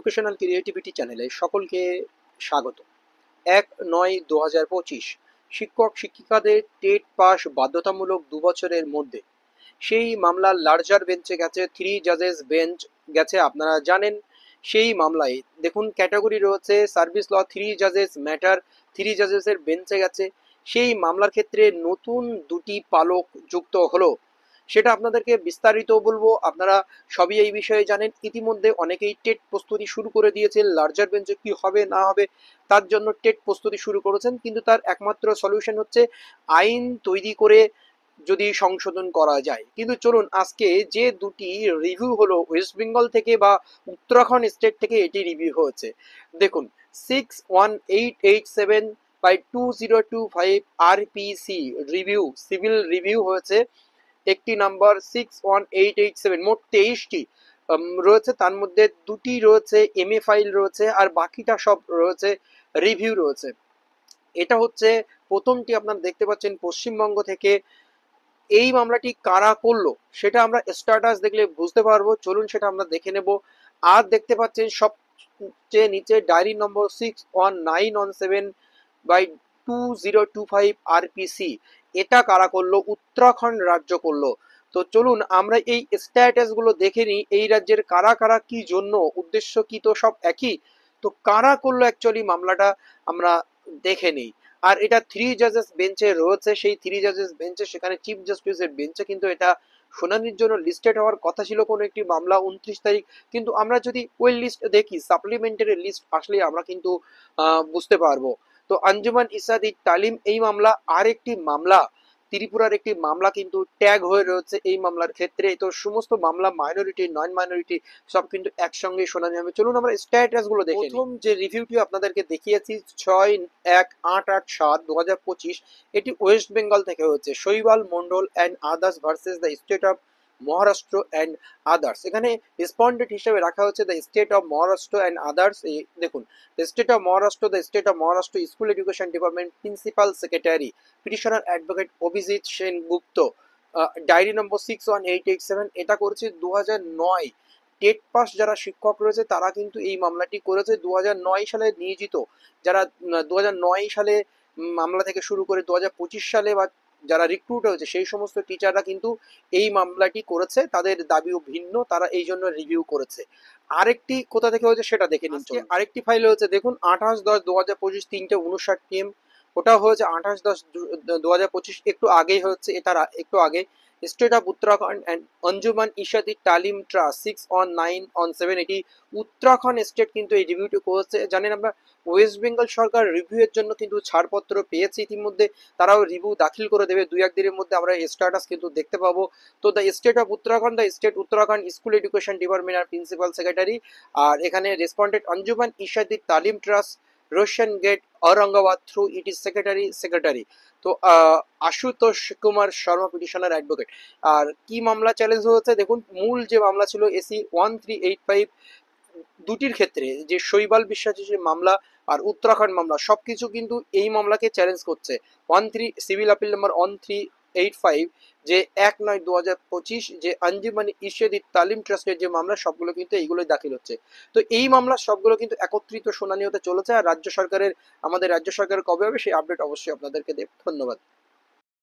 Educational creativity চ্যানেলে সকলকে স্বাগত। ১-৯-২০২৫ শিক্ষক শিক্ষিকাদের টেট পাস বাধ্যতামূলক ২ বছরের মধ্যে সেই মামলার লার্জার বেঞ্চে গেছে, 3 জাজেস বেঞ্চ গেছে। আপনারা জানেন সেই মামলায় দেখুন ক্যাটাগরি রয়েছে সার্ভিস ল, 3 জাজেস ম্যাটার, 3 জাজেসের বেঞ্চে গেছে। সেই মামলার ক্ষেত্রে নতুন 2টি পালক যুক্ত হলো, সেটা আপনাদেরকে বিস্তারিত বলবো। আপনারা সবই এই বিষয়ে জানেন। ইতিমধ্যে অনেকেই টেট প্রস্তুতি শুরু করে দিয়েছেন, লার্জার বেঞ্চে কি হবে না হবে তার জন্য টেট প্রস্তুতি শুরু করেছেন, কিন্তু তার একমাত্র সলিউশন হচ্ছে আইন তৈরি করে যদি সংশোধন করা যায়। কিন্তু চলুন আজকে যে 2টি রিভিউ হলো ওয়েস্ট বেঙ্গল থেকে বা উত্তরাখণ্ড স্টেট থেকে, এটি রিভিউ হয়েছে। দেখুন 61887/2025 আরপিসি রিভিউ, সিভিল রিভিউ হয়েছে। একটি নাম্বার 61887, মোট 23টি রয়েছে। তার মধ্যে 2টি রয়েছে এমএ ফাইল রয়েছে, আর বাকিটা সব রয়েছে রিভিউ রয়েছে। এটা হচ্ছে প্রথমটি, আপনারা দেখতে পাচ্ছেন পশ্চিমবঙ্গ থেকে। এই মামলাটি কারা করলো সেটা আমরা স্ট্যাটাস দেখলে বুঝতে পারবো, চলুন সেটা আমরা দেখে নেব। আর দেখতে পাচ্ছেন সবচেয়ে নিচে ডায়েরি নম্বর 61997/2025 আরপিসি, এটা কারা করলো? উত্তরাখণ্ড রাজ্য করলো। তো চলুন আমরা এই স্ট্যাটাস গুলো দেখে নিই, এই রাজ্যের কারা কারা কি জন্য, উদ্দেশ্য কি, তো সব একই। তো কারা করলো অ্যাকচুয়ালি মামলাটা আমরা দেখে নিই। আর এটা 3 জাজেস বেঞ্চে রয়েছে, সেই 3 জাজেস বেঞ্চে, সেখানে চিফ জাস্টিসের বেঞ্চে কিন্তু এটা শুনানির জন্য লিস্টেড হওয়ার কথা ছিল কোনো একটি মামলা 29 তারিখ। কিন্তু আমরা যদি ওই লিস্ট দেখি, সাপ্লিমেন্টারি লিস্ট আসলে আমরা কিন্তু বুঝতে পারবো। তো আঞ্জুমান ইসাদি তালিম এই মামলা, আর একটি মামলা ত্রিপুরার একটি মামলা কিন্তু ট্যাগ হয়ে রয়েছে এই মামলার ক্ষেত্রে। তো সমস্ত মামলা মাইনরিটি নন মাইনরিটি সব কিন্তু একসঙ্গে শোনানো হবে। চলুন আমরা স্ট্যাটাস গুলো দেখে নিই। প্রথম যে রিভিউটি আপনাদেরকে দেখিয়েছি 6/1/8/7/2025, এটি ওয়েস্ট বেঙ্গল থেকে হচ্ছে। Shaibal Mondal and others versus the state of Maharashtra and others. এখানে রেসপন্ডেন্ট হিসেবে রাখা হচ্ছে the state of Maharashtra and others. দেখুন the state of Maharashtra, the state of Maharashtra school education department principal secretary, petitioner advocate Abhijit Sengupta, diary number 61887। এটা করেছে 2009। টেট পাস যারা শিক্ষক রয়েছে তারা কিন্তু এই মামলাটি করেছে 2009 সালে নিয়োজিত। যারা 2009 সালে মামলা থেকে শুরু করে 2025 সালে বা যারা রিক্রুট হয়েছে সেই সমস্ত টিচাররা কিন্তু এই মামলাটি করেছে। তাদের দাবিও ভিন্ন, তারা এই জন্য রিভিউ করেছে। আরেকটি কোথা থেকে হয়েছে সেটা দেখে নিন। আরেকটি ফাইল হয়েছে দেখুন 28/10/2025 3:59 PM। ওটা হয়েছে 28/10/2025, একটু আগেই হচ্ছে, এটা একটু আগে। State of Uttarakhand and Anjuman Ishadi Talim trust 6/9/7, এটি উত্তরাখণ্ড স্টেট কিন্তু এই রিভিউটি করেছে। জানেন আমরা ওয়েস্ট বেঙ্গল সরকার রিভিউয়ের জন্য কিন্তু ছাড়পত্র পেয়েছে ইতিমধ্যে, তারাও রিভিউ দাখিল করে দেবে 2-1 দিনের মধ্যে, আমরা স্ট্যাটাস কিন্তু দেখতে পাবো। তো the state of Uttarakhand, the state Uttarakhand school education department আর প্রিন্সিপাল সেক্রেটারি। আর এখানে respondent Anjuman Ishadi Talim trust, Roshan gate, Aurangabad through it is secretary. তো আশুতোষ কুমার শর্মা পিটিশনার অ্যাডভোকেট। আর কি মামলা চ্যালেঞ্জ হয়েছে দেখুন, মূল যে মামলা ছিল এসি 1385 দুটির ক্ষেত্রে, যে শৈবাল বিশ্বাসের যে মামলা আর উত্তরাখণ্ড মামলা, সবকিছু কিন্তু এই মামলাকে চ্যালেঞ্জ করছে। 13 সিভিল আপিল নাম্বার 1385, যে 1/9/2025 যে আঞ্জুমান ইশাদি তালিম ট্রাস্টের যে মামলা, সবগুলো কিন্তু এইগুলোই দাখিল হচ্ছে। তো এই মামলা সবগুলো কিন্তু একত্রিত শুনানি হতে চলেছে। আর রাজ্য সরকারের, আমাদের রাজ্য সরকার কবে হবে সেই আপডেট অবশ্যই আপনাদেরকে দেব। ধন্যবাদ।